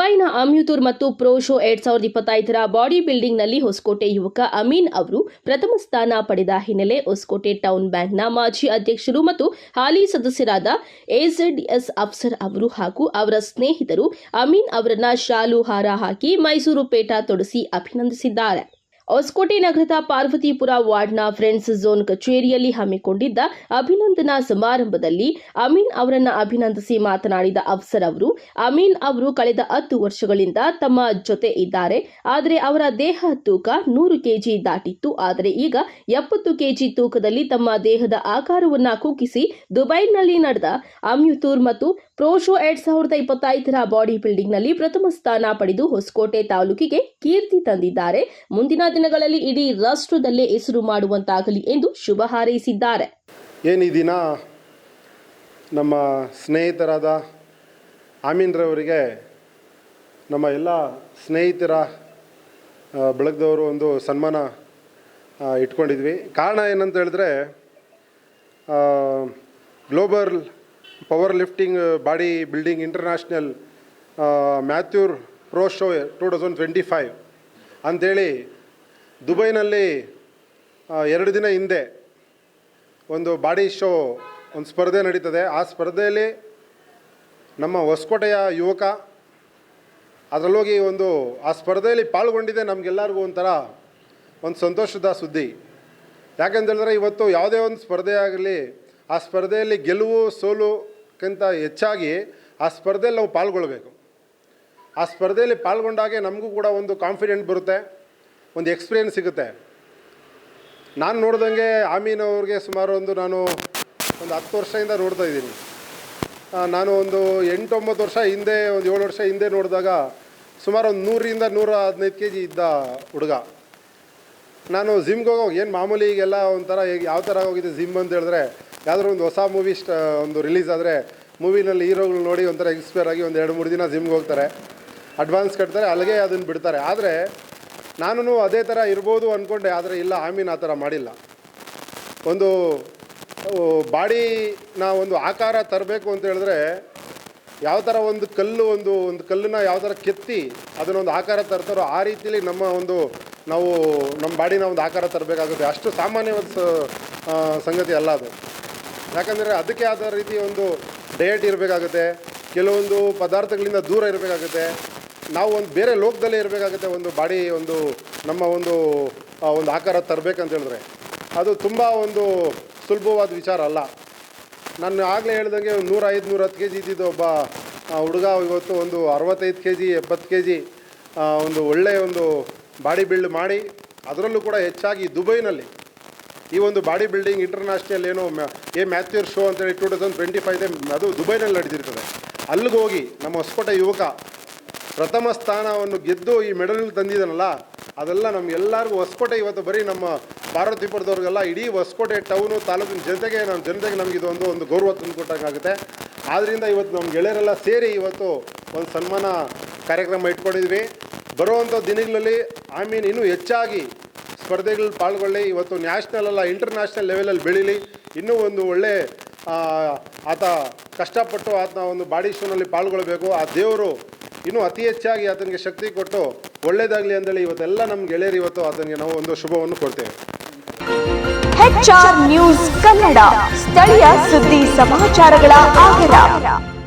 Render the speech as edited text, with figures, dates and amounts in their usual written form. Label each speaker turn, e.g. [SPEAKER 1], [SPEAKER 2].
[SPEAKER 1] ದುಬೈನ ಅಮ್ಯೂತೂರ್ ಮತ್ತು pro show 2025ರ body ಬಿಲ್ಡಿಂಗ್ನಲ್ಲಿ Hosakote ಯುವಕ ಅಮೀನ್ ಅವರು ಪ್ರಥಮ ಸ್ಥಾನ ಪಡೆದ ಹಿನ್ನೆಲೆ ಹೊಸಕೋಟೆ ಟೌನ್ ಬ್ಯಾಂಕ್ನ ಮಾಜಿ ಅಧ್ಯಕ್ಷರು ಮತ್ತು ಹಾಲಿ ಸದಸ್ಯರಾದ ಎಜೆಡ್ಎಸ್ ಅಫ್ಸರ್ ಅವರು ಹಾಗೂ ಅವರ ಸ್ನೇಹಿತರು ಅಮೀನ್ ಅವರನ್ನ ಶಾಲು ಹಾರ ಹಾಕಿ ಮೈಸೂರು ಪೇಟ ತೊಡಿಸಿ ಅಭಿನಂದಿಸಿದ್ದಾರೆ. ಹೊಸಕೋಟೆ ನಗರದ ಪಾರ್ವತಿಪುರ ವಾರ್ಡ್ನ ಫ್ರೆಂಡ್ಸ್ ಝೋನ್ ಕಚೇರಿಯಲ್ಲಿ ಹಮ್ಮಿಕೊಂಡಿದ್ದ ಅಭಿನಂದನಾ ಸಮಾರಂಭದಲ್ಲಿ ಅಮೀನ್ ಅವರನ್ನು ಅಭಿನಂದಿಸಿ ಮಾತನಾಡಿದ ಅಫ್ಸರ್ ಅವರು, ಅಮೀನ್ ಅವರು ಕಳೆದ 10 ವರ್ಷಗಳಿಂದ ತಮ್ಮ ಜೊತೆ ಇದ್ದಾರೆ. ಆದರೆ ಅವರ ದೇಹ ತೂಕ 100 ಕೆಜಿ ದಾಟಿತ್ತು. ಆದರೆ ಈಗ 70 ಕೆಜಿ ತೂಕದಲ್ಲಿ ತಮ್ಮ ದೇಹದ ಆಕಾರವನ್ನು ಕುಗ್ಗಿಸಿ ದುಬೈನಲ್ಲಿ ನಡೆದ ಅಮ್ಯೂತೂರ್ ಮತ್ತು ಪ್ರೋ ಶೋ 2025ರ ಬಾಡಿ ಬಿಲ್ಡಿಂಗ್ನಲ್ಲಿ ಪ್ರಥಮ ಸ್ಥಾನ ಪಡೆದು ಹೊಸಕೋಟೆ ತಾಲೂಕಿಗೆ ಕೀರ್ತಿ ತಂದಿದ್ದಾರೆ. ಮುಂದಿನ ದಿನಗಳಲ್ಲಿ ಇಡೀ ರಾಷ್ಟ್ರದಲ್ಲೇ ಹೆಸರು ಮಾಡುವಂತಾಗಲಿ ಎಂದು ಶುಭ ಹಾರೈಸಿದ್ದಾರೆ.
[SPEAKER 2] ಈ ದಿನ ನಮ್ಮ ಸ್ನೇಹಿತರಾದ ಆಮೀನ್ ರವರಿಗೆ ನಮ್ಮ ಎಲ್ಲ ಸ್ನೇಹಿತರ ಬಳಗದವರು ಒಂದು ಸನ್ಮಾನ ಇಟ್ಕೊಂಡಿದ್ವಿ. ಕಾರಣ ಏನಂತ ಹೇಳಿದ್ರೆ, global power lifting body building international mature pro show 2025 ಅಂಥೇಳಿ ದುಬೈನಲ್ಲಿ 2 ದಿನ ಹಿಂದೆ ಒಂದು ಬಾಡಿ ಶೋ ಒಂದು ಸ್ಪರ್ಧೆ ನಡೀತದೆ. ಆ ಸ್ಪರ್ಧೆಯಲ್ಲಿ ನಮ್ಮ ಹೊಸಕೋಟೆಯ ಯುವಕ ಅದರಲ್ಲೋಗಿ ಆ ಸ್ಪರ್ಧೆಯಲ್ಲಿ ಪಾಲ್ಗೊಂಡಿದ್ದೆ ನಮಗೆಲ್ಲರಿಗೂ ಒಂದು ಸಂತೋಷದ ಸುದ್ದಿ. ಯಾಕೆಂತ ಹೇಳಿದ್ರೆ, ಇವತ್ತು ಯಾವುದೇ ಒಂದು ಸ್ಪರ್ಧೆ ಆಗಲಿ, ಆ ಸ್ಪರ್ಧೆಯಲ್ಲಿ ಗೆಲುವು ಸೋಲುಕ್ಕಿಂತ ಹೆಚ್ಚಾಗಿ ಆ ಸ್ಪರ್ಧೆಯಲ್ಲಿ ನಾವು ಪಾಲ್ಗೊಳ್ಬೇಕು. ಆ ಸ್ಪರ್ಧೆಯಲ್ಲಿ ಪಾಲ್ಗೊಂಡಾಗೆ ನಮಗೂ ಕೂಡ ಒಂದು ಕಾನ್ಫಿಡೆಂಟ್ ಬರುತ್ತೆ, ಒಂದು ಎಕ್ಸ್ಪೀರಿಯೆನ್ಸ್ ಸಿಗುತ್ತೆ. ನಾನು ನೋಡ್ದಂಗೆ ಆಮೀನ್ ಅವ್ರಿಗೆ ಸುಮಾರು ನಾನು ಒಂದು 10 ವರ್ಷದಿಂದ ನೋಡ್ತಾ ಇದ್ದೀನಿ. ನಾನು ಒಂದು 8-9 ವರ್ಷ ಹಿಂದೆ, ಒಂದು 7 ವರ್ಷ ಹಿಂದೆ ನೋಡಿದಾಗ ಸುಮಾರು ಒಂದು 100ರಿಂದ 115 ಕೆಜಿ ಇದ್ದ ಹುಡುಗ. ನಾನು ಜಿಮ್ಗೆ ಹೋಗಿ ಏನು ಮಾಮೂಲಿ ಈಗೆಲ್ಲ ಒಂಥರ ಯಾವ ಥರ ಹೋಗಿದೆ ಜಿಮ್ ಅಂತ ಹೇಳಿದ್ರೆ, ಯಾವುದಾದ್ರು ಒಂದು ಹೊಸ ಮೂವಿ ಒಂದು ರಿಲೀಸ್ ಆದರೆ ಮೂವಿನಲ್ಲಿ ಹೀರೋಗಳು ನೋಡಿ ಒಂಥರ ಇನ್ಸ್ಪೈರ್ ಆಗಿ ಒಂದು 2-3 ದಿನ ಜಿಮ್ಗೆ ಹೋಗ್ತಾರೆ, ಅಡ್ವಾನ್ಸ್ ಕಟ್ತಾರೆ, ಅಲ್ಲಿಗೆ ಅದನ್ನು ಬಿಡ್ತಾರೆ. ಆದರೆ ನಾನು ಅದೇ ಥರ ಇರ್ಬೋದು ಅಂದ್ಕೊಂಡೆ. ಆದರೆ ಇಲ್ಲ, ಆಮೀನ್ ಆ ಥರ ಮಾಡಿಲ್ಲ. ಒಂದು ಬಾಡಿನ ಒಂದು ಆಕಾರ ತರಬೇಕು ಅಂತ ಹೇಳಿದ್ರೆ, ಯಾವ ಥರ ಒಂದು ಕಲ್ಲನ್ನ ಯಾವ ಥರ ಕೆತ್ತಿ ಅದನ್ನೊಂದು ಆಕಾರ ತರ್ತಾರೋ ಆ ರೀತಿಯಲ್ಲಿ ನಾವು ನಮ್ಮ ಬಾಡಿನ ಒಂದು ಆಕಾರ ತರಬೇಕಾಗುತ್ತೆ. ಅಷ್ಟು ಸಾಮಾನ್ಯವಾದ ಸಂಗತಿ ಅಲ್ಲ ಅದು. ಯಾಕಂದರೆ ಅದಕ್ಕೆ ಆದ ರೀತಿ ಒಂದು ಡಯಟ್ ಇರಬೇಕಾಗುತ್ತೆ, ಕೆಲವೊಂದು ಪದಾರ್ಥಗಳಿಂದ ದೂರ ಇರಬೇಕಾಗುತ್ತೆ, ನಾವು ಒಂದು ಬೇರೆ ಲೋಕದಲ್ಲೇ ಇರಬೇಕಾಗುತ್ತೆ. ಒಂದು ಬಾಡಿ ನಮ್ಮ ಒಂದು ಆಕಾರ ತರಬೇಕಂತ ಹೇಳಿದ್ರೆ ಅದು ತುಂಬ ಸುಲಭವಾದ ವಿಚಾರ ಅಲ್ಲ. ನಾನು ಆಗಲೇ ಹೇಳ್ದಂಗೆ 105-110 ಕೆಜಿ ಇದ್ದಿದ್ದು ಒಬ್ಬ ಹುಡುಗ ಇವತ್ತು 65 ಕೆಜಿ 70 ಕೆಜಿ ಒಳ್ಳೆಯ ಬಾಡಿ ಬಿಲ್ಡ್ ಮಾಡಿ, ಅದರಲ್ಲೂ ಕೂಡ ಹೆಚ್ಚಾಗಿ ದುಬೈನಲ್ಲಿ ಈ ಬಾಡಿ ಬಿಲ್ಡಿಂಗ್ ಇಂಟರ್ನ್ಯಾಷನಲ್ ಮ್ಯಾಥ್ಯೂರ್ ಶೋ ಅಂತೇಳಿ 2025 ಅದು ದುಬೈನಲ್ಲಿ ನಡೆದಿರ್ತದೆ. ಅಲ್ಲಿಗೆ ಹೋಗಿ ನಮ್ಮ ಹೊಸಕೋಟೆ ಯುವಕ ಪ್ರಥಮ ಸ್ಥಾನವನ್ನು ಗೆದ್ದು ಈ ಮೆಡಲ್ ತಂದಿದ್ದಾನಲ್ಲ, ಅದೆಲ್ಲ ನಮಗೆಲ್ಲರಿಗೂ ಹೊಸಕೋಟೆ ಇವತ್ತು ಬರೀ ನಮ್ಮ ಪಾರ್ವತಿಪುರದವ್ರಿಗೆಲ್ಲ ಇಡೀ ಹೊಸಕೋಟೆ ಟೌನು ತಾಲೂಕಿನ ಜನತೆಗೆ ನಮಗೆ ಒಂದು ಗೌರವ ತಂದುಕೊಟ್ಟಂಗಾಗುತ್ತೆ. ಆದ್ದರಿಂದ ಇವತ್ತು ನಮ್ಮ ಗೆಳೆಯರೆಲ್ಲ ಸೇರಿ ಇವತ್ತು ಒಂದು ಸನ್ಮಾನ ಕಾರ್ಯಕ್ರಮ ಇಟ್ಕೊಂಡಿದ್ವಿ. ಬರುವಂಥ ದಿನಗಳಲ್ಲಿ ಆಮೀನ್ ಇನ್ನೂ ಹೆಚ್ಚಾಗಿ ಸ್ಪರ್ಧೆಗಳಲ್ಲಿ ಪಾಲ್ಗೊಳ್ಳಿ, ಇವತ್ತು ನ್ಯಾಷನಲ್ ಅಲ್ಲ ಇಂಟರ್ನ್ಯಾಷನಲ್ ಲೆವೆಲಲ್ಲಿ ಬೆಳೀಲಿ. ಇನ್ನೂ ಒಳ್ಳೆ ಆತ ಕಷ್ಟಪಟ್ಟು ಆತನ ಬಾಡಿ ಶೋನಲ್ಲಿ ಪಾಲ್ಗೊಳ್ಬೇಕು. ಆ ದೇವರು ಇನ್ನೂ ಅತಿ ಹೆಚ್ಚಾಗಿ ಆತನಿಗೆ ಶಕ್ತಿ ಕೊಟ್ಟು ಒಳ್ಳೇದಾಗಲಿ ಅಂತೇಳಿ ಇವತ್ತೆಲ್ಲ ನಮ್ಮ ಗೆಳೆಯರು ಇವತ್ತು ಆತನಿಗೆ ನಾವು ಒಂದು ಶುಭವನ್ನು ಕೊಡ್ತೇವೆ.
[SPEAKER 3] HR ನ್ಯೂಸ್ ಕನ್ನಡ, ಸ್ಥಳೀಯ ಸುದ್ದಿ ಸಮಾಚಾರಗಳ ಆಗರ.